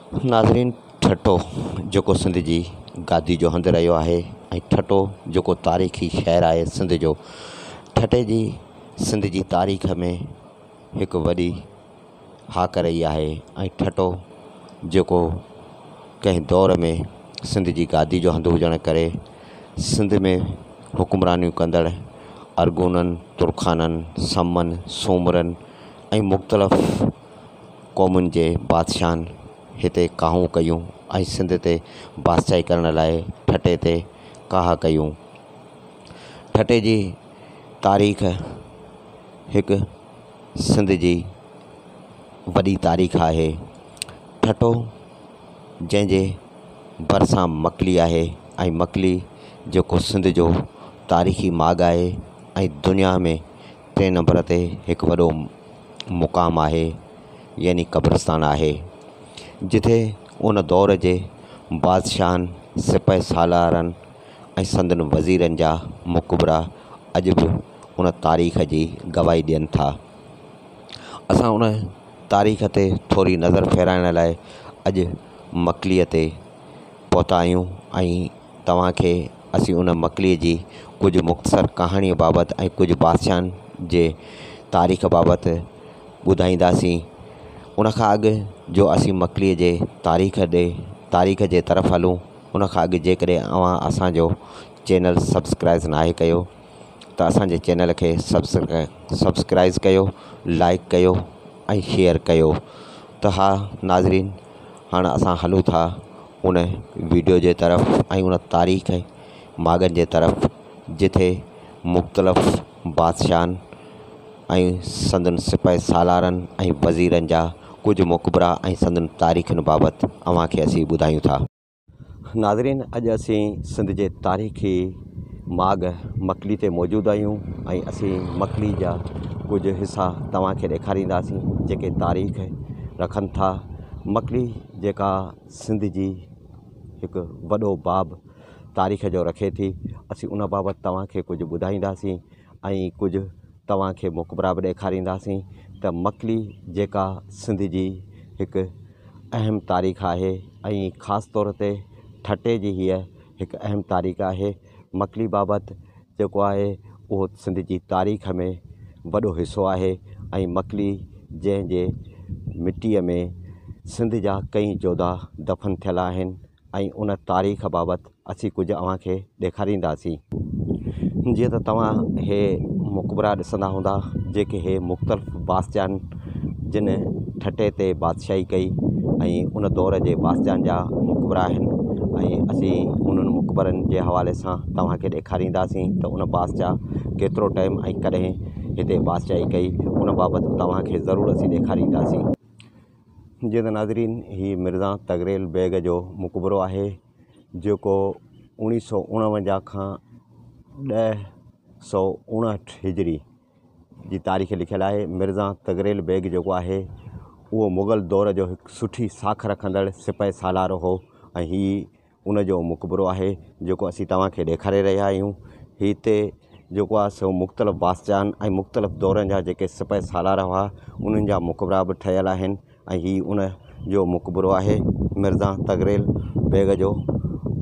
नाज़रीन, ठटो जेको सिंध जी गादी जो हंधि रहियो आहे ऐं ठटो जेको तारीख़ी शहर आहे सिंध जो, ठटे जी सिंध जी तारीख़ में हिकु वॾी हाक रही आहे। ऐं ठटो जेको कंहिं दौर में सिंध जी गादी जो हंधि हुजण करे सिंध में हुकुमरानियूं कंदड़ अरगोननि, तुर्खाननि, समनि, सूमरनि ऐं मुख़्तलिफ़ क़ौमुनि जे बादशाहनि हिते काहूं कयूं ऐं सिंध ते बादशाही करण लाइ ठटे ते काह कयूं। ठटे जी तारीख़ हिकु सिंध जी वॾी तारीख़ आहे। ठटो जंहिंजे भरिसां मकली आहे ऐं मकली जेको सिंध जो तारीख़ी माॻ आहे ऐं दुनिया में 3 नंबर ते हिकु वॾो मुक़ाम आहे, यानी क़ब्रिस्तान आहे, जिथे उन दौर जे बादशाहनि, सिपह सालारनि ऐं संदनि वज़ीरनि जा मुक़बरा अॼु बि उन तारीख़ जी गवाही ॾियनि था। असां उन तारीख़ ते थोरी नज़र फेराइण लाइ अॼु मकलीअ ते पहुता आहियूं ऐं तव्हांखे असीं उन मकलीअ जी कुझु मुख़्तसर कहाणीअ बाबति ऐं कुझु बादशाहनि जे तारीख़ बाबति ॿुधाईंदासीं। उनखां अॻु जो असीं मकलीअ जे तारीख़ जे तरफ़ हलूं, उनखां अॻु जेकॾहिं असांजो चैनल सब्सक्राइब नाहे कयो त असांजे चैनल खे सब्सक्राइब कयो, लाइक कयो ऐं शेयर कयो। त हा नाज़रीन, हाणे असां हलूं था उन वीडियो जे तरफ़ ऐं उन तारीख़ माॻनि जे तरफ़ जिथे मुख़्तलिफ़ बादशाहनि ऐं संदनि सिपह सालारनि ऐं वज़ीरनि जा कुझु मुक़बरा ऐं संदनि तारीख़नि बाबति अव्हांखे असीं ॿुधायूं था। नाज़रीन, अॼु असीं सिंध जे तारीख़ी माॻ मकली ते मौजूदु आहियूं ऐं असीं मकली जा कुझु हिसा तव्हांखे ॾेखारींदासीं जेके तारीख़ रखनि था। मकली जेका सिंध जी हिकु वॾो बाब तारीख़ जो रखे थी, असीं उन बाबति तव्हांखे कुझु ॿुधाईंदासीं ऐं कुझु तव्हांखे मुक़बरा बि ॾेखारींदासीं। त मकली जेका सिंध जी हिकु अहम तारीख़ आहे ऐं ख़ासि तौर ते ठटे जी हीअ हिकु अहम तारीख़ आहे। मकली बाबति जेको आहे उहो सिंध जी तारीख़ में वॾो हिसो आहे ऐं मकली जंहिंजे मिटीअ में सिंध जा कई जोधा दफ़न थियल आहिनि ऐं उन तारीख़ बाबति असीं कुझु अव्हांखे ॾेखारींदासीं। जीअं त तव्हां हे मुक़बरा ॾिसंदा हूंदा, जेके हे मुख़्तलिफ़ बादशाहनि जिन ठटे ते बादशाही कई ऐं उन दौर जे बादशाहनि जा मुक़बरा आहिनि ऐं असीं उन्हनि मुक़बरनि जे हवाले सां तव्हांखे ॾेखारींदासीं त उन बादशाह केतिरो टाइम ऐं कॾहिं हिते बादशाही कई, उन बाबति तव्हांखे ज़रूरु असीं ॾेखारींदासीं। जीअं त नाज़रीन, हीअ मिर्ज़ा तग़रेल बेग जो मुक़बरो आहे जेको 1949 खां 1059 हिजरी जी तारीख़ लिखियलु आहे। मिर्ज़ा तग़रेल बेग जेको आहे उहो मुग़ल दौर जो हिकु सुठी साख रखंदड़ सिपह सालार हो ऐं हीउ उन जो मुक़बरो आहे जेको असीं तव्हांखे ॾेखारे रहिया आहियूं। हिते जेको आहे सो मुख़्तलिफ़ बादशाहनि ऐं मुख़्तलिफ़ दौरनि जा जेके सिपह सालार हुआ उन्हनि जा मुक़बरा बि ठहियल आहिनि ऐं हीउ उन जो मुक़बरो आहे मिर्ज़ा तग़रेल बेग जो।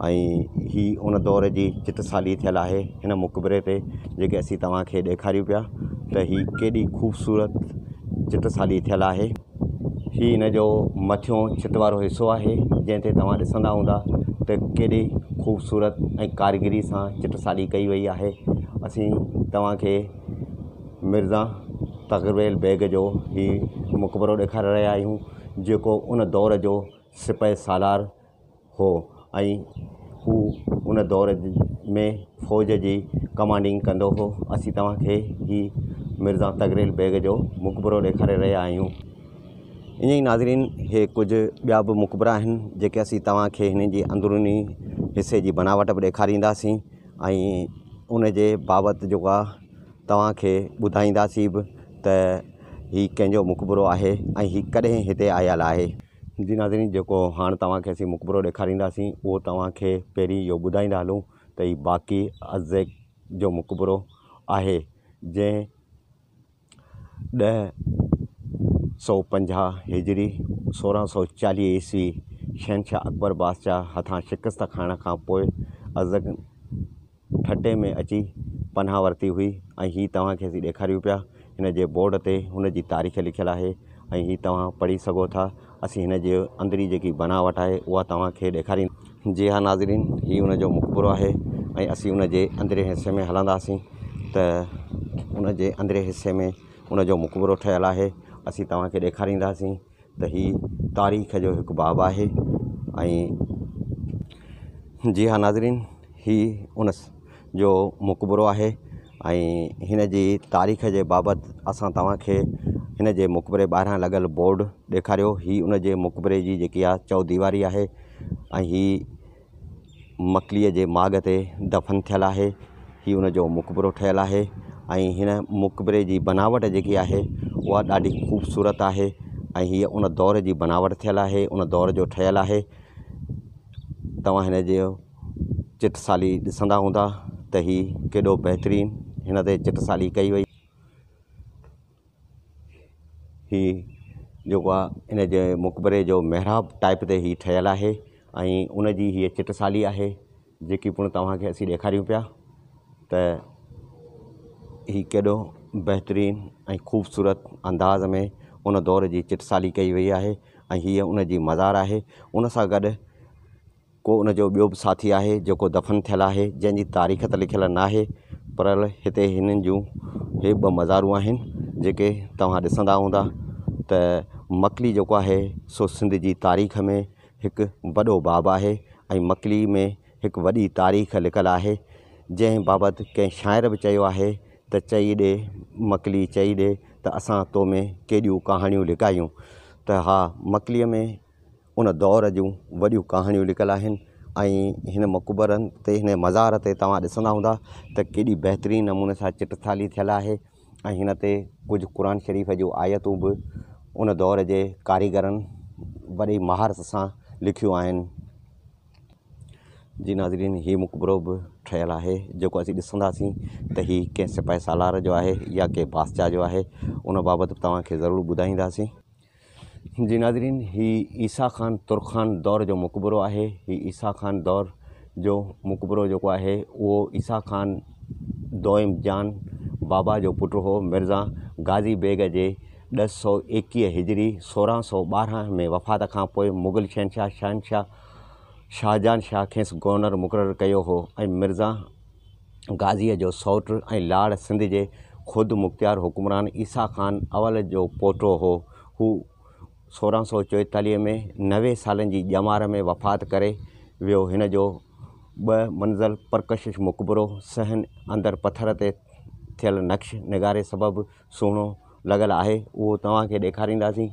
ऐं हीउ उन दौर जी चिटसाली थियल आहे हिन मुक़बरे ते जेके असीं तव्हांखे ॾेखारियूं पिया त हीउ केॾी ख़ूबसूरत चिटसाली थियल आहे। हीउ इन जो मथियों छित वारो हिसो आहे जंहिं ते तव्हां ॾिसंदा हूंदा त केॾी ख़ूबसूरत ऐं कारीगरी सां चिटसाली कई वई आहे। असीं तव्हांखे मिर्ज़ा तग़रेल बेग जो हीउ मुक़बरो ॾेखारे रहिया आहियूं जेको उन दौर जो सिपह सालार हो ऐं हू उन दौर में फ़ौज जी कमांडिंग कंदो हो। असीं तव्हांखे हीउ मिर्ज़ा तग़रेल बेग जो मुक़बरो ॾेखारे रहिया आहियूं। ईअं ई नाज़रीन, हे कुझु ॿिया बि मुक़बरा आहिनि जेके असीं तव्हांखे हिन जी अंदरूनी हिसे जी बनावट बि ॾेखारींदासीं ऐं उन जे बाबति जेको आहे तव्हांखे ॿुधाईंदासीं बि त हीउ कंहिंजो मुक़बरो आहे ऐं हीउ कॾहिं हिते आयल आहे। जी नाज़रीन, जेको हाणे तव्हांखे असीं मुक़बरो ॾेखारींदासीं उहो तव्हांखे पहिरीं इहो ॿुधाईंदा हलूं त हीउ बाक़ी अज़ेक जो मुक़बरो आहे जंहिं 1050 हिजरी 1640 ईस्वी शहनशाह अकबर बादशाह हथां शिकस्त खाइण खां पोइ अज़क ठटे में अची पनाह वरिती हुई। ऐं हीअ तव्हांखे असीं ॾेखारियूं पिया हिन जे बोर्ड ते हुन जी तारीख़ लिखियलु आहे ऐं हीअ तव्हां पढ़ी सघो था। असीं हिन जे अंदरी जेकी बनावट आहे उहा तव्हांखे ॾेखारींदा। जी हा नाज़रीन, हीअ उन जो मुक़बरो आहे ऐं असीं उन जे अंदरे हिसे में हलंदासीं त उन जे अंदरे हिसे में उन जो मुक़बरो ठहियलु आहे। असीं तव्हांखे ॾेखारींदासीं त हीअ तारीख़ जो हिकु बाब आहे। ऐं जी हा नाज़रीन, हीअ उन जो मुक़बरो आहे ऐं हिन जी तारीख़ जे बाबति असां तव्हांखे हिन जे मुक़बरे ॿाहिरां लॻल बोर्ड ॾेखारियो। हीअ उन जे मुक़बरे जी जेकी आहे चौदीवारी आहे ऐं हीअ मकलीअ जे माॻ ते दफ़न थियलु आहे। हीअ उन जो मुक़बरो ठहियलु आहे ऐं हिन मुक़बरे जी बनावट जेकी आहे उहा ॾाढी ख़ूबसूरत आहे ऐं हीअ उन दौर जी बनावट थियलु आहे, उन दौर जो ठहियलु आहे। तव्हां हिन जो चिटसाली ॾिसंदा हूंदा त हीअ केॾो बहितरीनु हिन ते चिटसाली कई वई। हीअ जेको आहे इन जे मुक़बरे जो महराब टाइप ते हीअ ठहियलु आहे ऐं उन जी हीअ चिटसाली आहे जेकी पिणु तव्हांखे असीं ॾेखारियूं पिया त हीअ केॾो बहितरीनु ऐं ख़ूबसूरत अंदाज़ में उन दौर जी चिटसाली कई वई आहे ऐं हीअ उन जी मज़ार आहे। उन सां गॾु को उन जो ॿियो बि साथी आहे जेको दफ़न थियलु आहे, जंहिंजी तारीख़ त लिखियलु न आहे, पर हिते हिननि जूं हे ॿ मज़ारूं आहिनि जेके तव्हां ॾिसंदा हूंदा त मकली जेको आहे सो सिंध जी तारीख़ में हिकु वॾो बाब आहे ऐं मकली में हिकु वॾी तारीख़ लिखियलु आहे। जंहिं बाबति कंहिं शाइर बि चयो आहे त चई ॾे मकली चई ॾे त असां तो में केॾियूं कहाणियूं लिकायूं। त हा, मकलीअ में उन दौर जूं वॾियूं कहाणियूं लिखियलु आहिनि ऐं हिन मक़बरनि ते हिन मज़ार ते तव्हां ॾिसंदा हूंदा त केॾी बहितरीनु नमूने सां चिटसाली थियलु आहे ऐं हिन ते कुझु क़ुर शरीफ़ जूं आयतूं बि उन दौर जे कारीगरनि वॾी महारत सां लिखियूं आहिनि। जी नाज़रीन, हीअ मुक़बरो बि ठहियलु आहे जेको असीं ॾिसंदासीं त हीअ कंहिं सिपाही सालार जो आहे या कंहिं बादशाह जो आहे, उन बाबति तव्हांखे ज़रूरु ॿुधाईंदासीं। जी नाज़रीन, हीअ ईसा ख़ान तुर्खान दौर जो मुक़बरो आहे। हीअ ईसा ख़ान दौर जो मुक़बरो जेको आहे उहो ईसा ख़ान दोइम जान बाबा जो पुटु हो। मिर्ज़ा गाज़ी बेग जे 1021 हिजरी 1612 में वफ़ात खां पोइ मुग़ल शहनशाह शाहजहान शाह खेसि गवर्नर मुक़ररु कयो हो ऐं मिर्ज़ा गाज़ीअ जो सौटु ऐं लाड़ सिंध जे ख़ुदि मुख़्तियार हुकुमरान ईसा ख़ान अवल जो पोटो हो। हू 1644 में 90 सालनि जी ॼमार में वफ़ात करे वियो। हिन जो 2 मंज़िल परकशिश मुक़बरो सहन अंदरि पथर ते थियल नक्श निगारे सबबु सुहिणो लॻल आहे, उहो तव्हांखे ॾेखारींदासीं।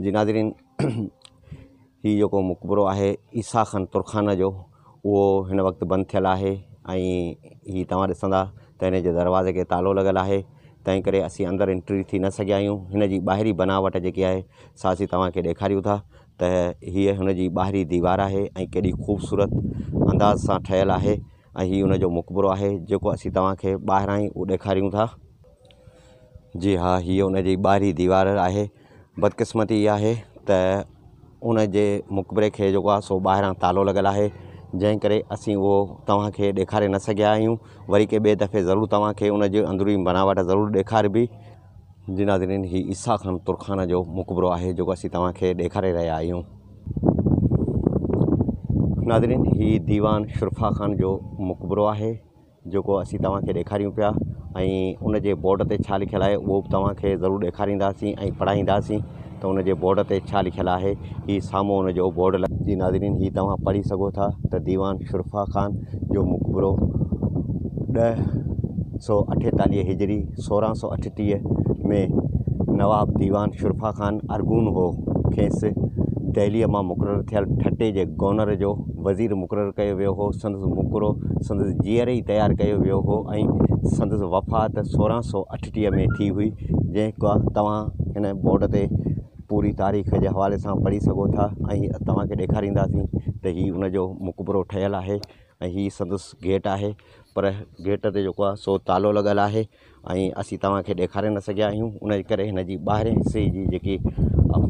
जी नाज़रीन, हीअ जेको मुक़बरो आहे ईसा ख़ान तुर्खान जो, उहो हिन वक़्तु बंदि थियलु आहे ऐं हीअ तव्हां ॾिसंदा त हिन जे दरवाज़े खे तालो लॻल आहे, तंहिं करे असीं अंदरि एंट्री थी न सघिया आहियूं। हिन जी ॿाहिरीं बनावट जेकी आहे सा असीं तव्हांखे ॾेखारियूं था त हीअ हुन जी ॿाहिरीं दीवार आहे ऐं केॾी ख़ूबसूरत अंदाज़ सां ठहियलु आहे ऐं हीअ हुन जो मुक़बरो आहे जेको असीं तव्हांखे ॿाहिरां ई ॾेखारियूं था। जी हा, हीअ हुन जी ॿाहिरीं दीवार आहे। बदकिस्मती इहा आहे त उन जे मुक़बरे खे जेको आहे सो ॿाहिरां तालो लॻल आहे, जंहिं करे असीं उहो तव्हांखे ॾेखारे न सघिया आहियूं। वरी के ॿिए दफ़े ज़रूरु तव्हांखे उन जे अंदरूनी बनावट ज़रूरु ॾेखारबी। जी नाज़रीन, हीअ ईसा ख़ान तुर्खान जो मुक़बरो आहे जेको असीं तव्हांखे ॾेखारे रहिया आहियूं। नाज़रीन, हीअ दीवान शुरफा ख़ान जो मुक़बरो आहे जेको असीं तव्हांखे ॾेखारियूं पिया ऐं उन जे बोर्ड ते छा लिखियलु आहे उहो बि तव्हांखे ज़रूरु ॾेखारींदासीं ऐं पढ़ाईंदासीं त उन जे बोर्ड ते छा लिखियलु आहे। हीअ साम्हूं उन जो बोर्ड जी नाज़रीन, हीअ तव्हां पढ़ी सघो था त दीवान शुरफा ख़ान जो मुक़बरो 1048 हिजरी 1638 में नवाब दीवान शुरफा ख़ान अरगून हो खेसि दहलीअ मां मुक़ररु थियल ठटे जे गवर्नर जो वज़ीर मुक़ररु कयो वियो हो। संदसि मुक़बरो संदसि जीअर ई तयारु कयो वियो हो ऐं संदसि वफ़ात 1638 में थी हुई, जेका तव्हां हिन बोर्ड ते पूरी तारीख़ जे हवाले सां पढ़ी सघो था ऐं तव्हांखे ॾेखारींदासीं त हीअ उन जो मुक़बरो ठहियलु आहे ऐं हीअ संदसि गेट आहे, पर गेट ते जेको आहे सो तालो लॻल आहे ऐं असीं तव्हांखे ॾेखारे न सघिया आहियूं। उन जे करे हिन जी ॿाहिरें हिसे जी जेकी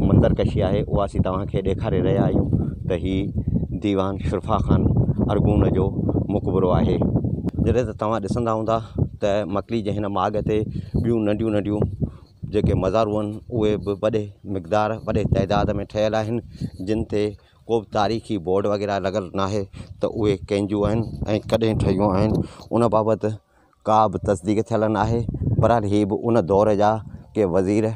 मंदरकशी आहे उहा असीं तव्हांखे ॾेखारे रहिया आहियूं त हीउ दीवान शुरफा ख़ान अरगून जो मक़बरो आहे। जॾहिं त तव्हां ॾिसंदा हूंदा त मकली जे हिन माॻ ते ॿियूं नंढियूं नंढियूं जेके मज़ारूं आहिनि उहे बि वॾे तइदाद में ठहियल आहिनि, जिन ते को बि तारीख़ी बोर्ड वग़ैरह लॻल नाहे त उहे कंहिंजूं आहिनि ऐं कॾहिं ठहियूं आहिनि उन बाबति का बि तस्दीक थियल नाहे। बहरहाल हीअ बि उन दौर जा के वज़ीर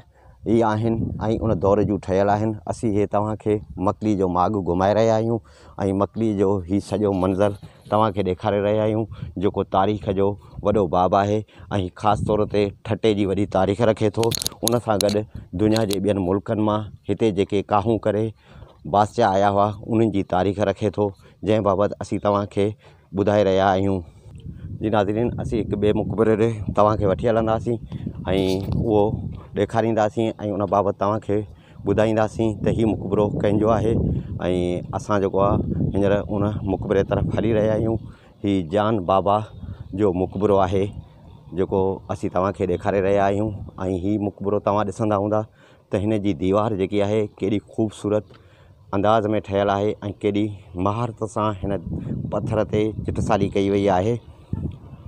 ई आहिनि ऐं उन दौर जूं ठहियल आहिनि। असीं हे तव्हांखे मकली जो माॻ घुमाए रहिया आहियूं ऐं मकली जो हीउ सॼो मंज़रु तव्हांखे ॾेखारे रहिया आहियूं जेको तारीख़ जो वॾो बाब आहे ऐं ख़ासि तौर ते ठटे जी वॾी तारीख़ रखे थो। उन सां गॾु दुनिया जे ॿियनि मुल्कनि मां हिते जेके काहूं करे बादशाह आया हुआ उन्हनि जी तारीख़ रखे थो, जंहिं बाबति असीं तव्हांखे ॿुधाए रहिया आहियूं। जी नाज़रीन, असीं हिकु ॿिए मक़बरे ॾे तव्हांखे वठी हलंदासीं ऐं उहो ॾेखारींदासीं ऐं उन बाबति तव्हांखे ॿुधाईंदासीं त हीउ मक़बरो कंहिंजो आहे ऐं असां जेको आहे हींअर उन मक़बरे तरफ़ हली रहिया आहियूं। हीउ जान बाबा जो मक़बरो आहे जेको असीं तव्हांखे ॾेखारे रहिया आहियूं ऐं हीउ मक़बरो तव्हां ॾिसंदा हूंदा त हिन जी दीवार जेकी आहे केॾी ख़ूबसूरत अंदाज़ में ठहियल आहे ऐं केॾी महारत सां हिन पथर ते चिटसाली कई वई आहे।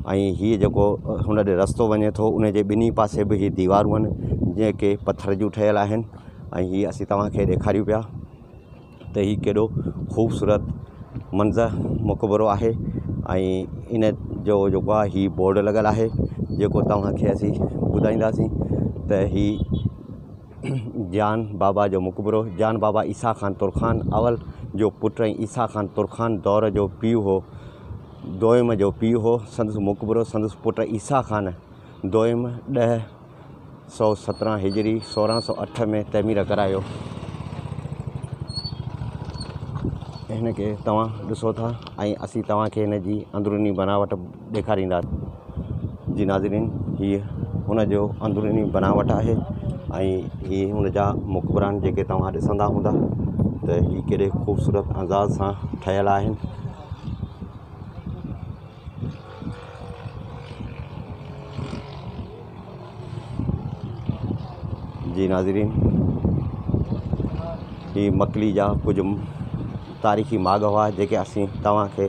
ऐं हीअ जेको हुन ॾे रस्तो वञे थो उन जे ॿिन्ही पासे बि हीअ दीवारूं आहिनि जेके पथर जूं ठहियल आहिनि ऐं हीअ असीं तव्हांखे ॾेखारियूं पिया त हीउ केॾो ख़ूबसूरत मंज़रु मक़बरो आहे। ऐं इन जो जेको आहे हीउ बोर्ड लॻल आहे जेको तव्हांखे असीं ॿुधाईंदासीं त हीउ जान बाबा जो मक़बरो जान बाबा ईसा ख़ान तुरखान अवल जो पुटु ऐं ईसा ख़ान तुरखान दौर जो पीउ हो, दोइम जो पीउ हो। संदसि मक़बरो संदसि पुटु ईसा ख़ान दोइम 1017 हिजरी 1608 में तमीर करायो। हिन खे तव्हां ॾिसो था ऐं असीं तव्हांखे हिन जी अंदरूनी बनावट ॾेखारींदासीं। जी नाज़रीन, हीअ हुन जो अंदरूनी बनावट आहे ऐं हीअ हुन जा मक़बरा आहिनि जेके तव्हां ॾिसंदा हूंदा त हीअ केॾे ख़ूबसूरत अंदाज़ सां ठहियल आहिनि। जी नाज़रीन, हीअ मकली जा कुझु तारीख़ी माॻ हुआ जेके असीं तव्हांखे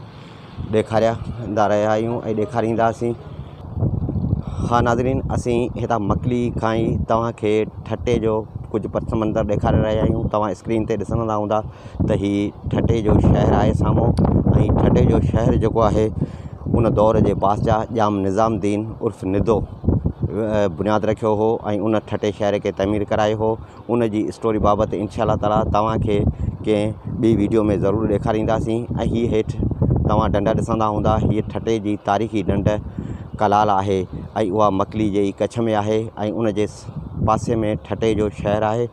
ॾेखारींदा रहिया आहियूं ऐं ॾेखारींदासीं। हा नाज़रीन, असीं हितां मकली खां ई तव्हांखे ठटे जो कुझु पथ मंदरु ॾेखारे रहिया आहियूं। तव्हां स्क्रीन ते ॾिसंदा हूंदा त हीउ ठटे जो शहरु आहे साम्हूं ऐं ठटे जो शहरु जेको आहे उन दौर जे बादशाह जाम निज़ामुद्दीन उर्फ़ निदो बुनियादु रखियो हो ऐं उन ठटे शहर खे तमीर करायो हो। उन जी स्टोरी बाबति इंशाअल्लाह ताला तव्हांखे कंहिं ॿी वीडियो में ज़रूरु ॾेखारींदासीं। ऐं हीअ हेठि तव्हां ढंढ ॾिसंदा हूंदा, हीअ ठटे जी तारीख़ी ढंढ कलाल आहे ऐं उहा मकली जे ई कच्छ में आहे ऐं उन जे पासे में ठटे जो शहरु आहे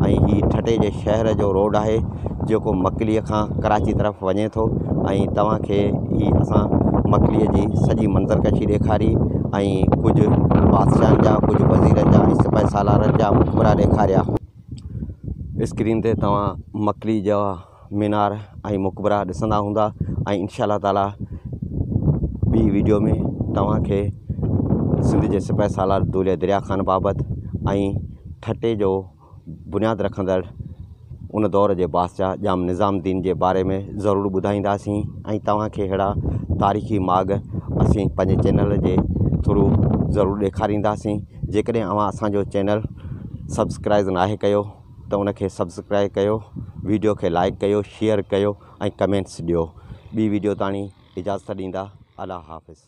ऐं हीअ ठटे जे शहर जो रोड आहे जेको मकलीअ खां कराची तरफ़ वञे थो। ऐं तव्हांखे हीअ असां मकलीअ जी सॼी मंज़रकशी ॾेखारी ऐं कुझु बादशाहनि जा कुझु वज़ीरनि जा ऐं सिपह सालारनि जा मक़बरा ॾेखारिया। स्क्रीन ते तव्हां मकली जा मीनार ऐं मक़बरा ॾिसंदा हूंदा ऐं इंशाअल्लाह ताला ॿी वीडियो में तव्हांखे सिंध जे सिपह सालार दौलत दरिया ख़ान बाबति ऐं ठटे जो बुनियादु रखंदड़ उन दौर जे बादशाह जाम निज़ामुद्दीन जे बारे में ज़रूरु ॿुधाईंदासीं ऐं तव्हांखे अहिड़ा तारीख़ी माॻ असीं पंहिंजे चैनल जे थ्रू ज़रूरु ॾेखारींदासीं। जेकॾहिं अव्हां असांजो चैनल सब्सक्राइब नाहे कयो त उनखे सब्सक्राइब कयो, वीडियो खे लाइक कयो, शेयर कयो ऐं कमेंट्स ॾियो। ॿी वीडियो ताणी इजाज़त ॾींदा। अल्लाह हाफ़िज़।